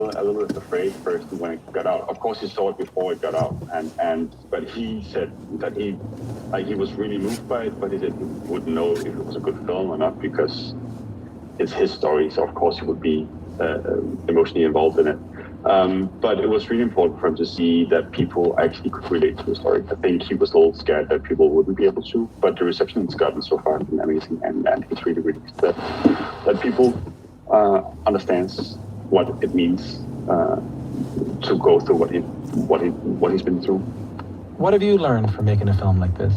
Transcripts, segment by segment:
a little bit afraid first when it got out. Of course, he saw it before it got out, but he said that he was really moved by it, but he said he wouldn't know if it was a good film or not because it's his story. So of course he would be emotionally involved in it. But it was really important for him to see that people actually could relate to the story. I think he was a little scared that people wouldn't be able to, but the reception it's gotten so far has been amazing, and he's really relieved that people understands what it means to go through what he's been through. What have you learned from making a film like this?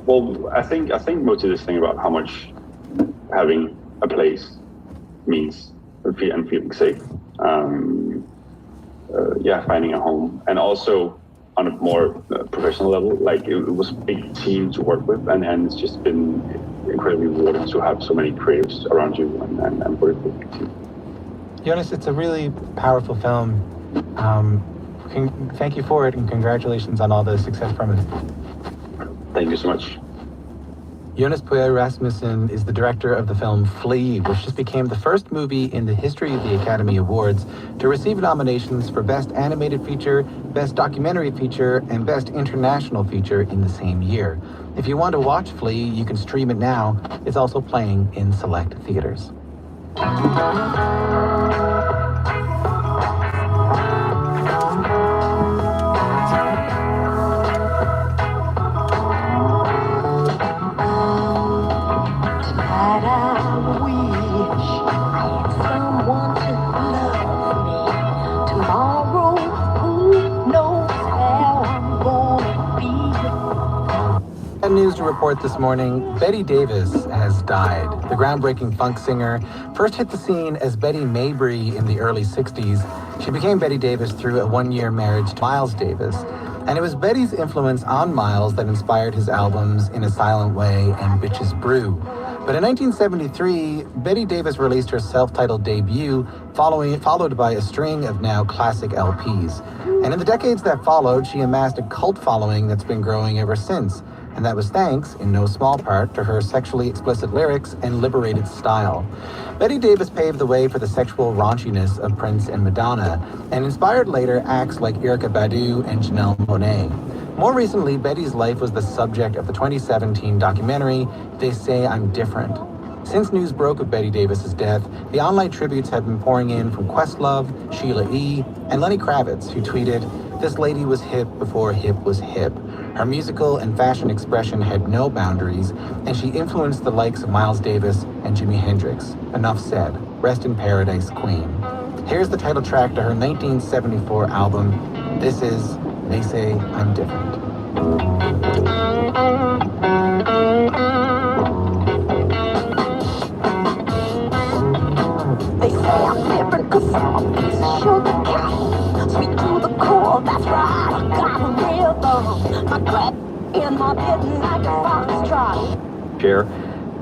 Well, I think mostly this thing about how much having a place means and feeling safe. Finding a home, and also on a more professional level, like it was a big team to work with, and it's just been incredibly rewarding to have so many creatives around you and work with the team. Jonas, it's a really powerful film. Thank you for it, and congratulations on all the success from it. Thank you so much. Jonas Puer Rasmussen is the director of the film Flee, which just became the first movie in the history of the Academy Awards to receive nominations for Best Animated Feature, Best Documentary Feature, and Best International Feature in the same year. If you want to watch Flee, you can stream it now. It's also playing in select theaters. News to report this morning, Betty Davis has died. The groundbreaking funk singer first hit the scene as Betty Mabry in the early 60s. She became Betty Davis through a one-year marriage to Miles Davis. And it was Betty's influence on Miles that inspired his albums In a Silent Way and Bitches Brew. But in 1973, Betty Davis released her self-titled debut, followed by a string of now classic LPs. And in the decades that followed, she amassed a cult following that's been growing ever since. And that was thanks, in no small part, to her sexually explicit lyrics and liberated style. Betty Davis paved the way for the sexual raunchiness of Prince and Madonna, and inspired later acts like Erykah Badu and Janelle Monáe. More recently, Betty's life was the subject of the 2017 documentary, They Say I'm Different. Since news broke of Betty Davis's death, the online tributes have been pouring in from Questlove, Sheila E., and Lenny Kravitz, who tweeted, "This lady was hip before hip was hip. Her musical and fashion expression had no boundaries, and she influenced the likes of Miles Davis and Jimi Hendrix. Enough said. Rest in paradise, Queen." Here's the title track to her 1974 album. This is They Say I'm Different. They say I'm different 'cause I'm a piece of sugar cane. Sweet to the core, that's right, I got a rhythm. My grip in my midnight foxtrot. Share.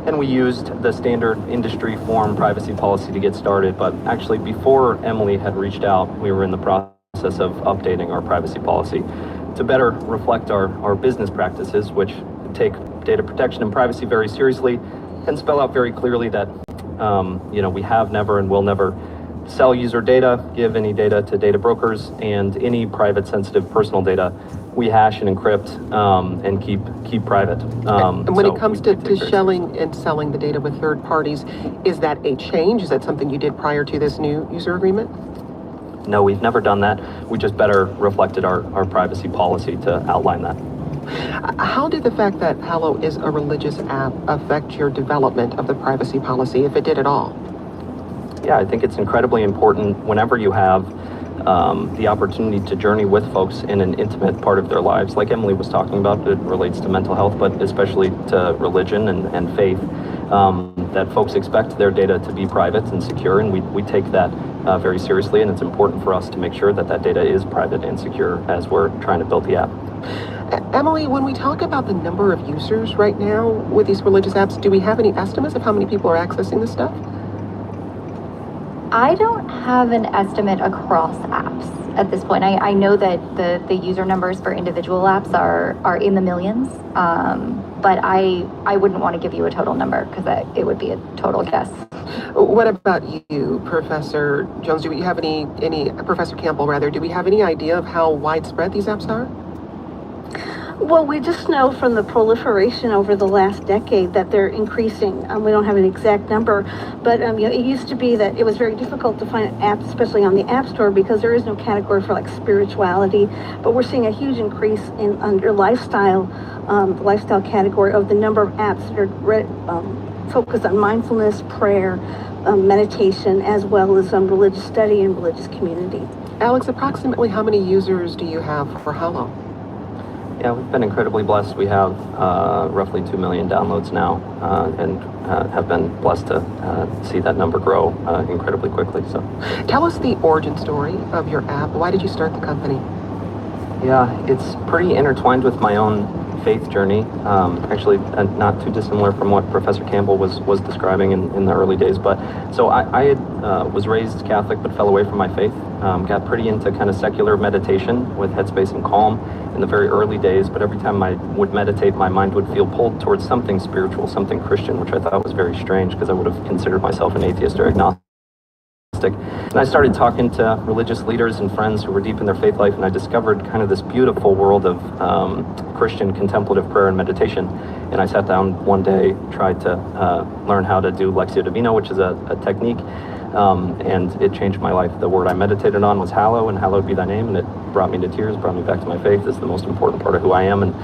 And we used the standard industry form privacy policy to get started, but actually before Emily had reached out, we were in the process of updating our privacy policy to better reflect our business practices, which take data protection and privacy very seriously, and spell out very clearly that we have never and will never sell user data, give any data to data brokers, and any private sensitive personal data we hash and encrypt and keep private. And when it comes to shelling and selling the data with third parties, is that a change? Is that something you did prior to this new user agreement? No, we've never done that. We just better reflected our privacy policy to outline that. How did the fact that Hallow is a religious app affect your development of the privacy policy, if it did at all? Yeah, I think it's incredibly important whenever you have the opportunity to journey with folks in an intimate part of their lives. Like Emily was talking about, it relates to mental health, but especially to religion and faith, that folks expect their data to be private and secure, and we take that very seriously, and it's important for us to make sure that that data is private and secure as we're trying to build the app. Emily, when we talk about the number of users right now with these religious apps, do we have any estimates of how many people are accessing this stuff? I don't have an estimate across apps. at this point. I know that the user numbers for individual apps are in the millions, but I wouldn't want to give you a total number because it would be a total guess. What about you, Professor Jones? Do we have any Professor Campbell rather? Do we have any idea of how widespread these apps are? Well, we just know from the proliferation over the last decade that they're increasing. We don't have an exact number, but it used to be that it was very difficult to find apps, especially on the App Store, because there is no category for like spirituality. But we're seeing a huge increase in under lifestyle, the lifestyle category of the number of apps that are focused on mindfulness, prayer, meditation, as well as religious study and religious community. Alex, approximately how many users do you have for how long? Yeah, we've been incredibly blessed. We have roughly 2 million downloads now, and have been blessed to see that number grow incredibly quickly. So, tell us the origin story of your app. Why did you start the company? Yeah, it's pretty intertwined with my own faith journey. Actually, not too dissimilar from what Professor Campbell was describing in the early days. But so I was raised Catholic, but fell away from my faith. Got pretty into kind of secular meditation with Headspace and Calm in the very early days, but every time I would meditate, my mind would feel pulled towards something spiritual, something Christian, which I thought was very strange because I would have considered myself an atheist or agnostic. And I started talking to religious leaders and friends who were deep in their faith life, and I discovered kind of this beautiful world of Christian contemplative prayer and meditation. And I sat down one day, tried to learn how to do Lectio Divina, which is a technique, and it changed my life. The word I meditated on was hallow, and hallowed be thy name, and it brought me to tears, brought me back to my faith. It's the most important part of who I am. And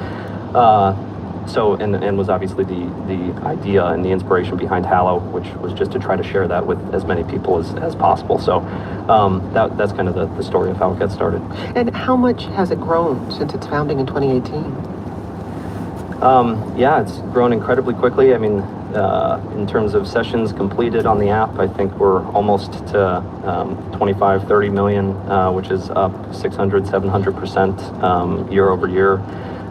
and was obviously the idea and the inspiration behind Hallow, which was just to try to share that with as many people as possible. So that's kind of the story of how it got started. And how much has it grown since its founding in 2018? Yeah, it's grown incredibly quickly. I mean, in terms of sessions completed on the app, I think we're almost to 25, 30 million, which is up 600-700% year over year.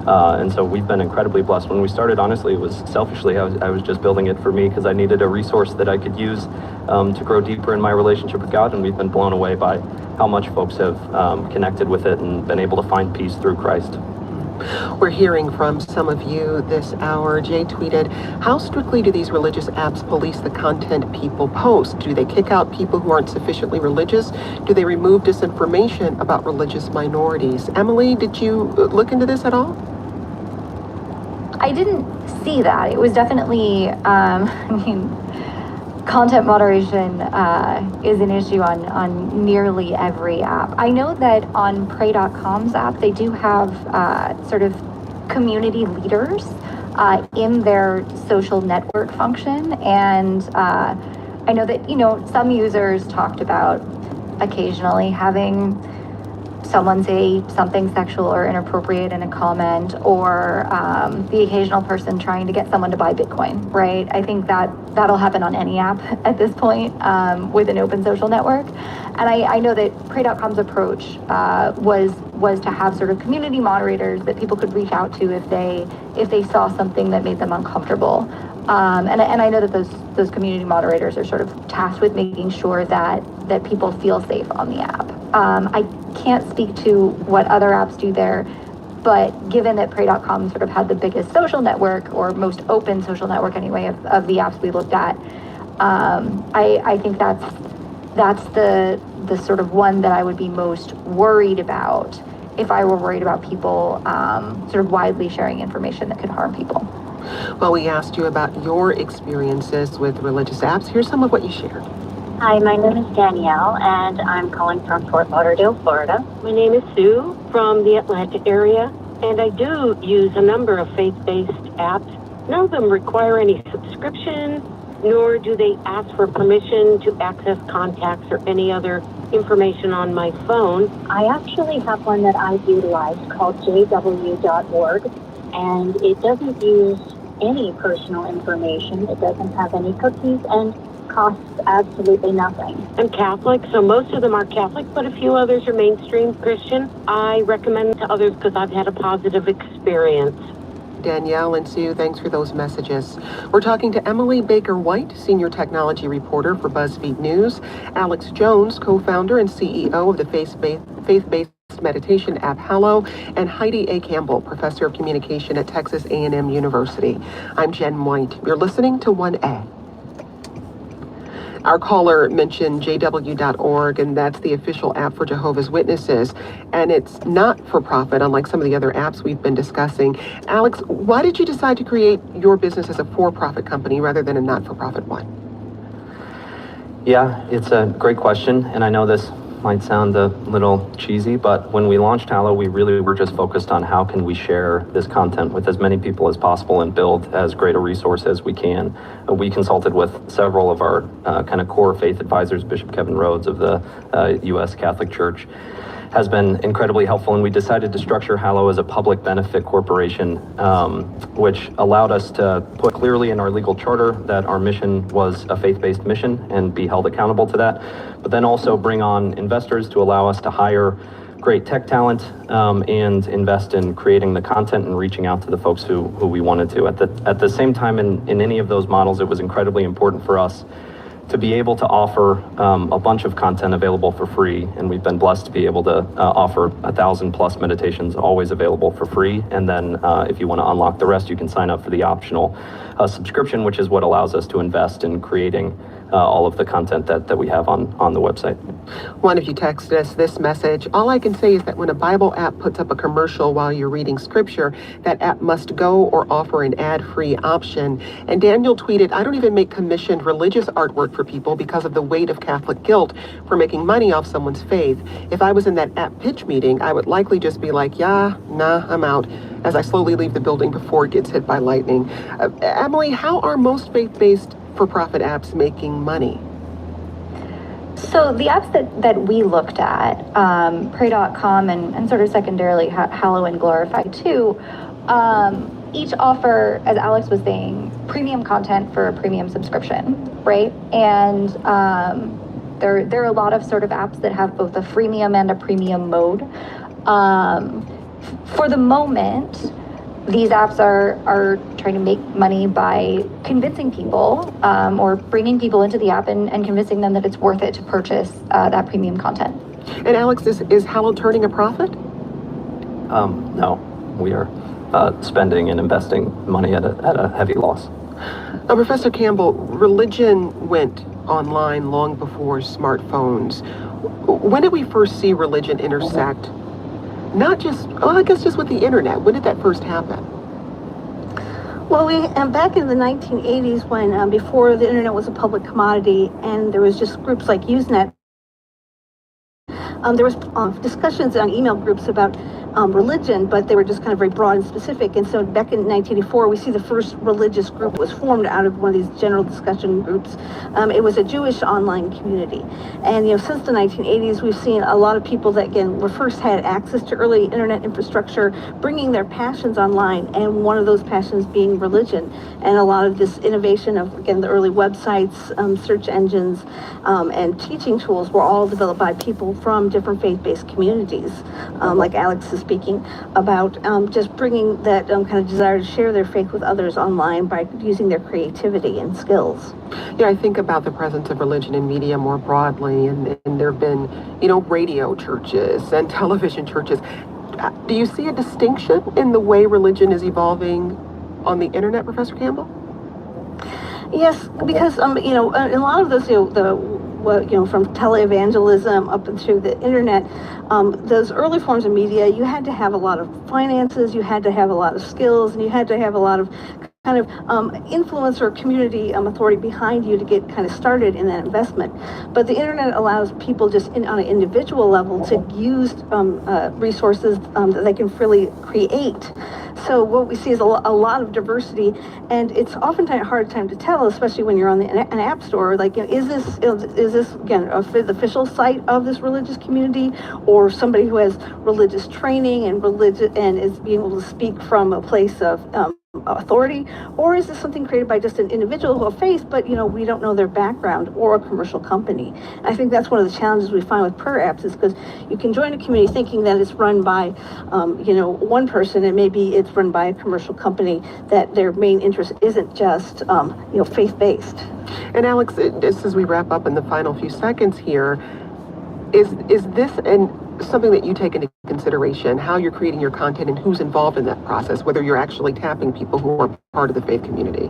And so we've been incredibly blessed. When we started, honestly, it was selfishly, I was just building it for me because I needed a resource that I could use to grow deeper in my relationship with God. And we've been blown away by how much folks have connected with it and been able to find peace through Christ. We're hearing from some of you this hour. Jay tweeted, how strictly do these religious apps police the content people post? Do they kick out people who aren't sufficiently religious? Do they remove disinformation about religious minorities? Emily, did you look into this at all? I didn't see that. It was definitely, content moderation is an issue on nearly every app. I know that on Pray.com's app, they do have sort of community leaders in their social network function. And I know that, some users talked about occasionally having someone say something sexual or inappropriate in a comment, or the occasional person trying to get someone to buy Bitcoin, right? I think that'll happen on any app at this point with an open social network. And I know that Pray.com's approach was to have sort of community moderators that people could reach out to if they saw something that made them uncomfortable. And I know that those community moderators are sort of tasked with making sure that people feel safe on the app. I can't speak to what other apps do there, but given that Pray.com sort of had the biggest social network, or most open social network anyway, of the apps we looked at, I think that's the sort of one that I would be most worried about if I were worried about people sort of widely sharing information that could harm people. Well, we asked you about your experiences with religious apps. Here's some of what you shared. Hi, my name is Danielle, and I'm calling from Fort Lauderdale, Florida. My name is Sue from the Atlanta area, and I do use a number of faith-based apps. None of them require any subscription, nor do they ask for permission to access contacts or any other information on my phone. I actually have one that I've utilized called jw.org, and it doesn't use any personal information. It doesn't have any cookies and costs absolutely nothing. I'm Catholic, so most of them are Catholic, but a few others are mainstream Christian. I recommend to others because I've had a positive experience. Danielle and Sue, thanks for those messages. We're talking to Emily Baker-White, Senior Technology Reporter for BuzzFeed News, Alex Jones, co-founder and CEO of the faith-based meditation app Hallow, and Heidi A. Campbell, Professor of Communication at Texas A&M University. I'm Jen White. You're listening to 1A. Our caller mentioned jw.org, and that's the official app for Jehovah's Witnesses. And it's not for profit, unlike some of the other apps we've been discussing. Alex, why did you decide to create your business as a for-profit company rather than a not-for-profit one? Yeah, it's a great question, and I know this might sound a little cheesy, but when we launched Hallow, we really were just focused on how can we share this content with as many people as possible and build as great a resource as we can. We consulted with several of our kind of core faith advisors. Bishop Kevin Rhodes of the U.S. Catholic Church has been incredibly helpful, and we decided to structure Hallow as a public benefit corporation, which allowed us to put clearly in our legal charter that our mission was a faith-based mission and be held accountable to that, but then also bring on investors to allow us to hire great tech talent and invest in creating the content and reaching out to the folks who we wanted to. At the same time, in any of those models, it was incredibly important for us to be able to offer a bunch of content available for free, and we've been blessed to be able to offer 1,000+ meditations always available for free. And then if you want to unlock the rest, you can sign up for the optional subscription, which is what allows us to invest in creating all of the content that we have on the website. One of you texted us this message. All I can say is that when a Bible app puts up a commercial while you're reading scripture, that app must go or offer an ad-free option. And Daniel tweeted, I don't even make commissioned religious artwork for people because of the weight of Catholic guilt for making money off someone's faith. If I was in that app pitch meeting, I would likely just be like, yeah, nah, I'm out, as I slowly leave the building before it gets hit by lightning. Emily, how are most faith-based for-profit apps making money? So the apps that we looked at, Pray.com and sort of secondarily Hallow and Glorify too, each offer, as Alex was saying, premium content for a premium subscription, right? And there are a lot of sort of apps that have both a freemium and a premium mode. For the moment, these apps are trying to make money by convincing people or bringing people into the app and convincing them that it's worth it to purchase that premium content. And Alex, is Hallow turning a profit? No, we are spending and investing money at a heavy loss. Professor Campbell, religion went online long before smartphones. When did we first see religion intersect? Not just, I guess just with the internet. When did that first happen? Well, back in the 1980s, when before the internet was a public commodity, and there was just groups like Usenet, there was discussions on email groups about religion, but they were just kind of very broad and specific. And so back in 1984, we see the first religious group was formed out of one of these general discussion groups. It was a Jewish online community. And, since the 1980s, we've seen a lot of people that, again, were first had access to early internet infrastructure, bringing their passions online, and one of those passions being religion. And a lot of this innovation of, again, the early websites, search engines, and teaching tools were all developed by people from different faith-based communities, like Alex is speaking about, just bringing that kind of desire to share their faith with others online by using their creativity and skills. Yeah, I think about the presence of religion in media more broadly, and there have been, radio churches and television churches. Do you see a distinction in the way religion is evolving on the internet, Professor Campbell? Yes, because in a lot of those, from televangelism up and through the internet, those early forms of media, you had to have a lot of finances, you had to have a lot of skills, and you had to have a lot of kind of influence or community authority behind you to get kind of started in that investment. But the internet allows people just on an individual level to use resources that they can freely create. So what we see is a lot of diversity, and it's oftentimes a hard time to tell, especially when you're on an app store. Like, is this again the official site of this religious community, or somebody who has religious training and is being able to speak from a place of authority, or is this something created by just an individual who have faith, but we don't know their background, or a commercial company? And I think that's one of the challenges we find with prayer apps, is because you can join a community thinking that it's run by one person, and maybe it's run by a commercial company that their main interest isn't just faith-based. And Alex, just as we wrap up in the final few seconds here, is this something that you take into consideration, how you're creating your content and who's involved in that process, whether you're actually tapping people who are part of the faith community?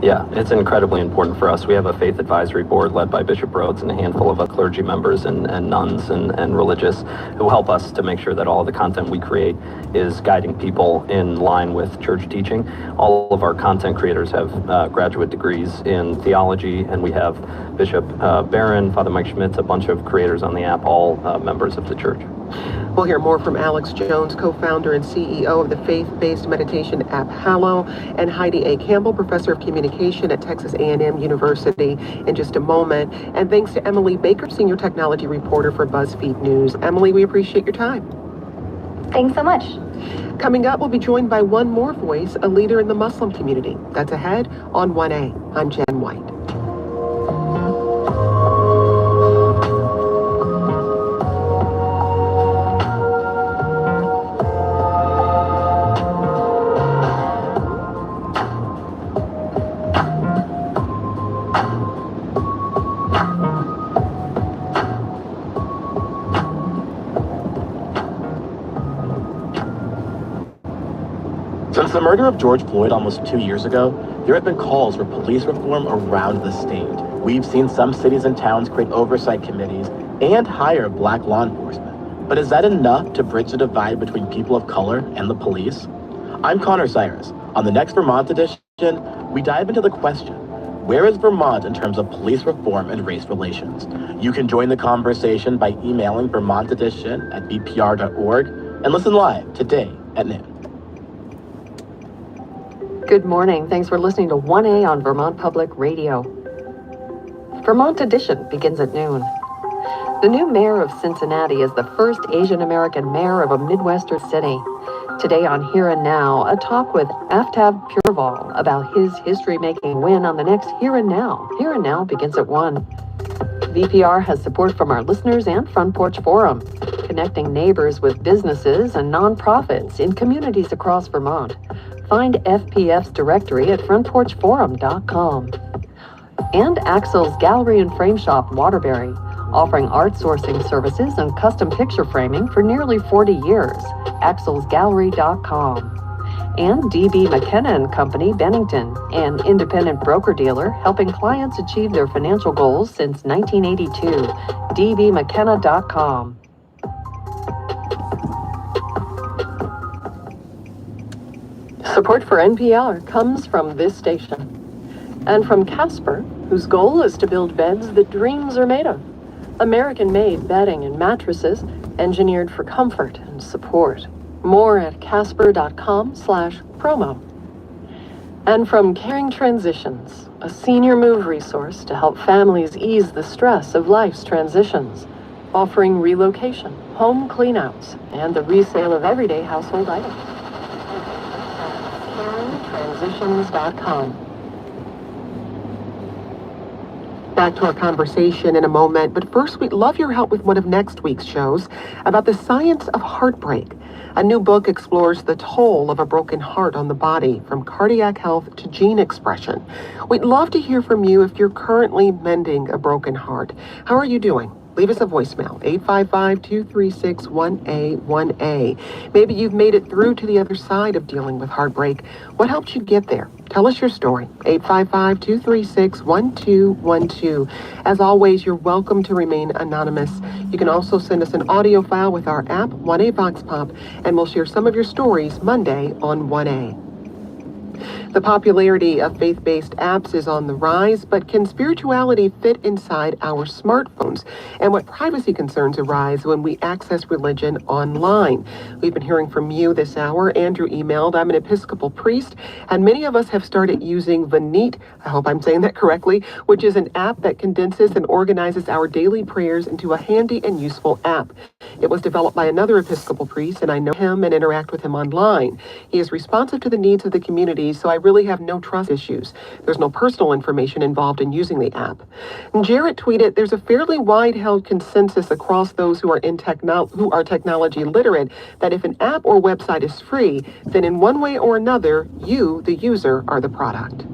Yeah, it's incredibly important for us. We have a faith advisory board led by Bishop Rhodes and a handful of clergy members and nuns and religious who help us to make sure that all of the content we create is guiding people in line with church teaching. All of our content creators have graduate degrees in theology, and we have Bishop Barron, Father Mike Schmitz, a bunch of creators on the app, all members of the church. We'll hear more from Alex Jones, co-founder and CEO of the faith-based meditation app Hallow, and Heidi A. Campbell, professor of communication at Texas A&M University, in just a moment. And thanks to Emily Baker, senior technology reporter for BuzzFeed News. Emily, we appreciate your time. Thanks so much. Coming up, we'll be joined by one more voice, a leader in the Muslim community. That's ahead on 1A. I'm Jen White. Since the murder of George Floyd almost 2 years ago, there have been calls for police reform around the state. We've seen some cities and towns create oversight committees and hire black law enforcement. But is that enough to bridge the divide between people of color and the police? I'm Connor Cyrus. On the next Vermont edition, we dive into the question, where is Vermont in terms of police reform and race relations? You can join the conversation by emailing vermontedition@vpr.org and listen live today at noon. Good morning. Thanks for listening to 1A on Vermont Public Radio. Vermont Edition begins at noon. The new mayor of Cincinnati is the first Asian American mayor of a Midwestern city. Today on Here and Now, a talk with Aftab Pureval about his history-making win on the next Here and Now. Here and Now begins at 1. VPR has support from our listeners and Front Porch Forum, connecting neighbors with businesses and nonprofits in communities across Vermont. Find FPF's directory at frontporchforum.com. And Axel's Gallery and Frame Shop, Waterbury, offering art sourcing services and custom picture framing for nearly 40 years. axelsgallery.com. And DB McKenna & Company, Bennington, an independent broker-dealer helping clients achieve their financial goals since 1982. dbmckenna.com. Support for NPR comes from this station and from Casper, whose goal is to build beds that dreams are made of. American-made bedding and mattresses engineered for comfort and support. More at casper.com/promo. And from Caring Transitions, a senior move resource to help families ease the stress of life's transitions, offering relocation, home cleanouts, and the resale of everyday household items. CaringTransitions.com. Back to our conversation in a moment, but first we'd love your help with one of next week's shows about the science of heartbreak. A new book explores the toll of a broken heart on the body, from cardiac health to gene expression. We'd love to hear from you if you're currently mending a broken heart. How are you doing? Leave us a voicemail, 855-236-1A1A. Maybe you've made it through to the other side of dealing with heartbreak. What helped you get there? Tell us your story, 855-236-1212. As always, you're welcome to remain anonymous. You can also send us an audio file with our app, 1A Vox Pop, and we'll share some of your stories Monday on 1A. The popularity of faith-based apps is on the rise, but can spirituality fit inside our smartphones? And what privacy concerns arise when we access religion online? We've been hearing from you this hour. Andrew emailed, I'm an Episcopal priest, and many of us have started using Vanit, I hope I'm saying that correctly, which is an app that condenses and organizes our daily prayers into a handy and useful app. It was developed by another Episcopal priest, and I know him and interact with him online. He is responsive to the needs of the community, so I really have no trust issues. There's no personal information involved in using the app. And Jarrett tweeted, there's a fairly wide-held consensus across those who are technology literate that if an app or website is free, then in one way or another, you, the user, are the product.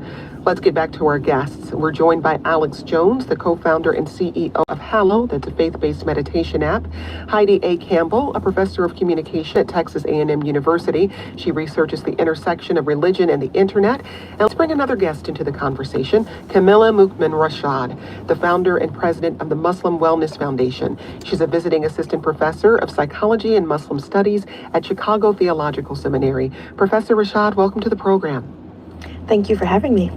Let's get back to our guests. We're joined by Alex Jones, the co-founder and CEO of Hallow, that's a faith-based meditation app. Heidi A. Campbell, a professor of communication at Texas A&M University. She researches the intersection of religion and the internet. And let's bring another guest into the conversation, Camilla Mukmin Rashad, the founder and president of the Muslim Wellness Foundation. She's a visiting assistant professor of psychology and Muslim studies at Chicago Theological Seminary. Professor Rashad, welcome to the program. Thank you for having me.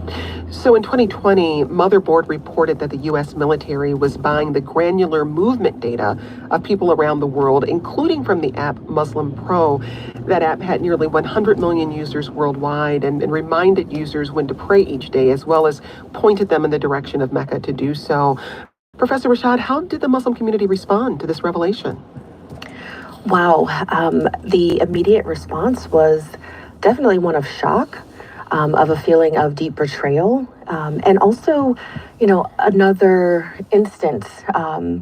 So in 2020, Motherboard reported that the U.S. military was buying the granular movement data of people around the world, including from the app Muslim Pro. That app had nearly 100 million users worldwide and reminded users when to pray each day, as well as pointed them in the direction of Mecca to do so. Professor Rashad, how did the Muslim community respond to this revelation? Wow. The immediate response was definitely one of shock. Of a feeling of deep betrayal, and also, another instance,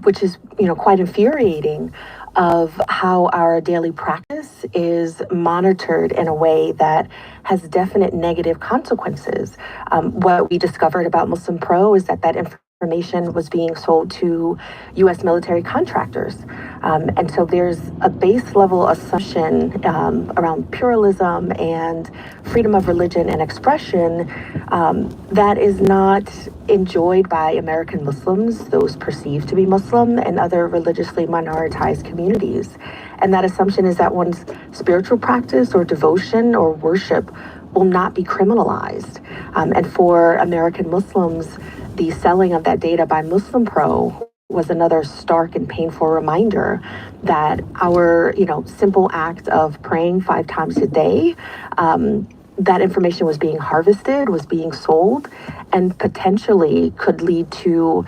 which is, quite infuriating, of how our daily practice is monitored in a way that has definite negative consequences. What we discovered about Muslim Pro is that information was being sold to U.S. military contractors. And so there's a base level assumption around pluralism and freedom of religion and expression that is not enjoyed by American Muslims, those perceived to be Muslim, and other religiously minoritized communities. And that assumption is that one's spiritual practice or devotion or worship will not be criminalized. And for American Muslims, the selling of that data by Muslim Pro was another stark and painful reminder that our, simple act of praying 5 times a day, that information was being harvested, was being sold, and potentially could lead to,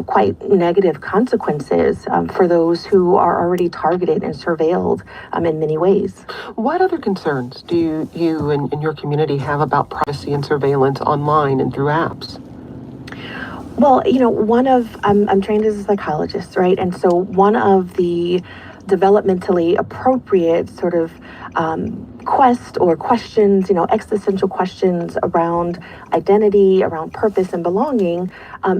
quite negative consequences for those who are already targeted and surveilled in many ways. What other concerns do you and your community have about privacy and surveillance online and through apps? Well, I'm trained as a psychologist, right? And so one of the developmentally appropriate sort of quest or questions, existential questions around identity, around purpose and belonging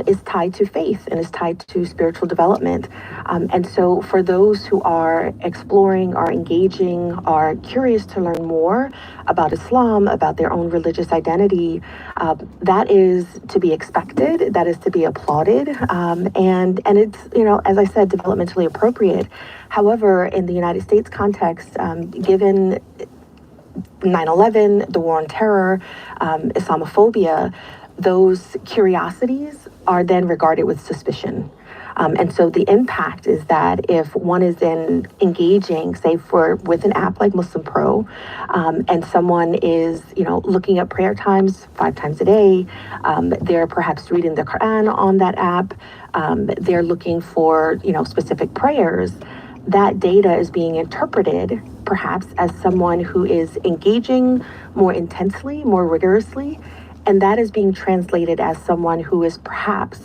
is tied to faith and is tied to spiritual development. And so for those who are exploring, are engaging, are curious to learn more about Islam, about their own religious identity, that is to be expected, that is to be applauded. And it's, as I said, developmentally appropriate. However, in the United States context, given 9/11, the war on terror, Islamophobia, those curiosities are then regarded with suspicion. And so the impact is that if one is then engaging, say with an app like Muslim Pro, and someone is, looking at prayer times 5 times a day, they're perhaps reading the Quran on that app, they're looking for, specific prayers, that data is being interpreted perhaps as someone who is engaging more intensely, more rigorously, and that is being translated as someone who is perhaps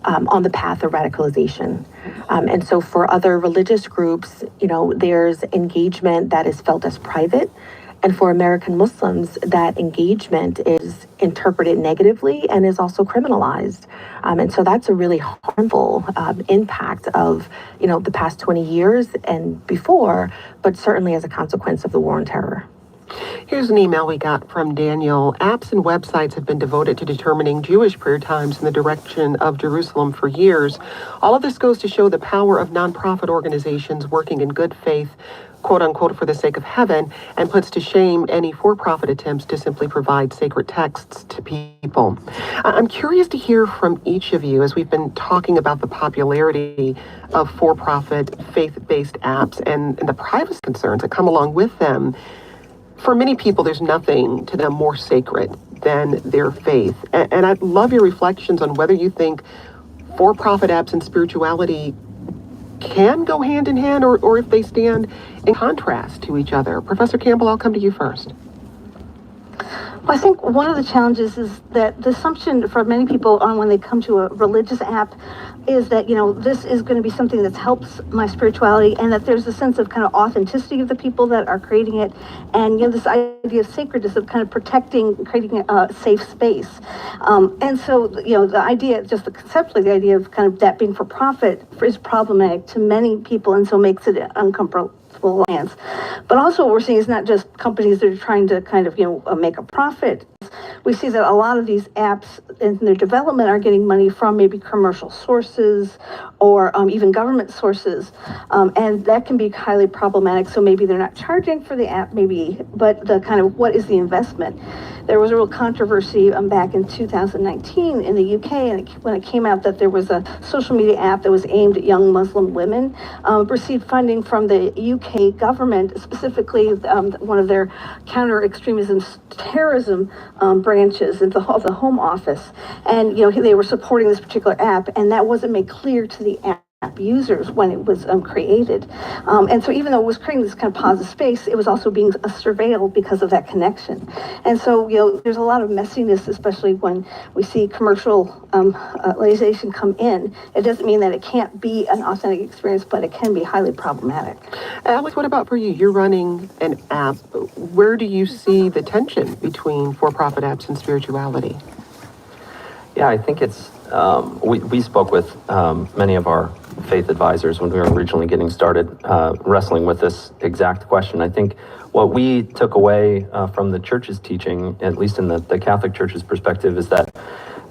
on the path of radicalization. And so for other religious groups, there's engagement that is felt as private. And for American Muslims, that engagement is interpreted negatively and is also criminalized. And so that's a really harmful impact of, the past 20 years and before, but certainly as a consequence of the war on terror. Here's an email we got from Daniel. Apps and websites have been devoted to determining Jewish prayer times in the direction of Jerusalem for years. All of this goes to show the power of nonprofit organizations working in good faith quote unquote, for the sake of heaven, and puts to shame any for-profit attempts to simply provide sacred texts to people. I'm curious to hear from each of you as we've been talking about the popularity of for-profit faith-based apps and the privacy concerns that come along with them. For many people, there's nothing to them more sacred than their faith. And I'd love your reflections on whether you think for-profit apps and spirituality can go hand in hand or if they stand in contrast to each other. Professor Campbell, I'll come to you first. Well, I think one of the challenges is that the assumption for many people on when they come to a religious app is that, this is going to be something that helps my spirituality, and that there's a sense of kind of authenticity of the people that are creating it. And, this idea of sacredness of kind of creating a safe space. And so, the idea, just conceptually, the idea of kind of that being for profit is problematic to many people, and so makes it uncomfortable. Alliance. But also what we're seeing is not just companies that are trying to kind of, make a profit. We see that a lot of these apps in their development are getting money from maybe commercial sources or even government sources. And that can be highly problematic. So maybe they're not charging for the app, but the kind of what is the investment? There was a real controversy back in 2019 in the UK, and when it came out that there was a social media app that was aimed at young Muslim women, received funding from the UK government, specifically one of their counter-extremism terrorism branches of the Home Office. And, they were supporting this particular app, and that wasn't made clear to the app users when it was created. And so even though it was creating this kind of positive space, it was also being surveilled because of that connection. And so, there's a lot of messiness, especially when we see commercialization come in. It doesn't mean that it can't be an authentic experience, but it can be highly problematic. Alex, what about for you? You're running an app. Where do you see the tension between for-profit apps and spirituality? Yeah, I think it's, we spoke with many of our faith advisors when we were originally getting started wrestling with this exact question. I think what we took away from the church's teaching, at least in the Catholic Church's perspective, is that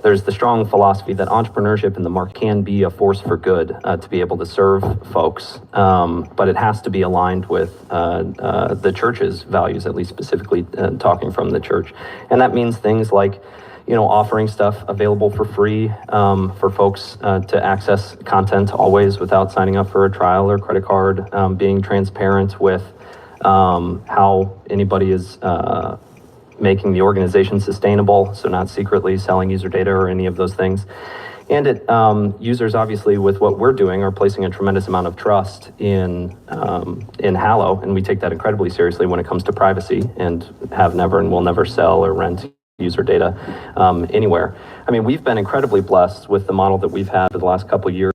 there's the strong philosophy that entrepreneurship in the market can be a force for good to be able to serve folks, but it has to be aligned with the church's values, at least specifically talking from the church. And that means things like offering stuff available for free for folks to access content always without signing up for a trial or credit card, being transparent with how anybody is making the organization sustainable, so not secretly selling user data or any of those things. And users, obviously, with what we're doing, are placing a tremendous amount of trust in Hallow, and we take that incredibly seriously when it comes to privacy, and have never and will never sell or rent user data anywhere. I mean, we've been incredibly blessed with the model that we've had for the last couple of years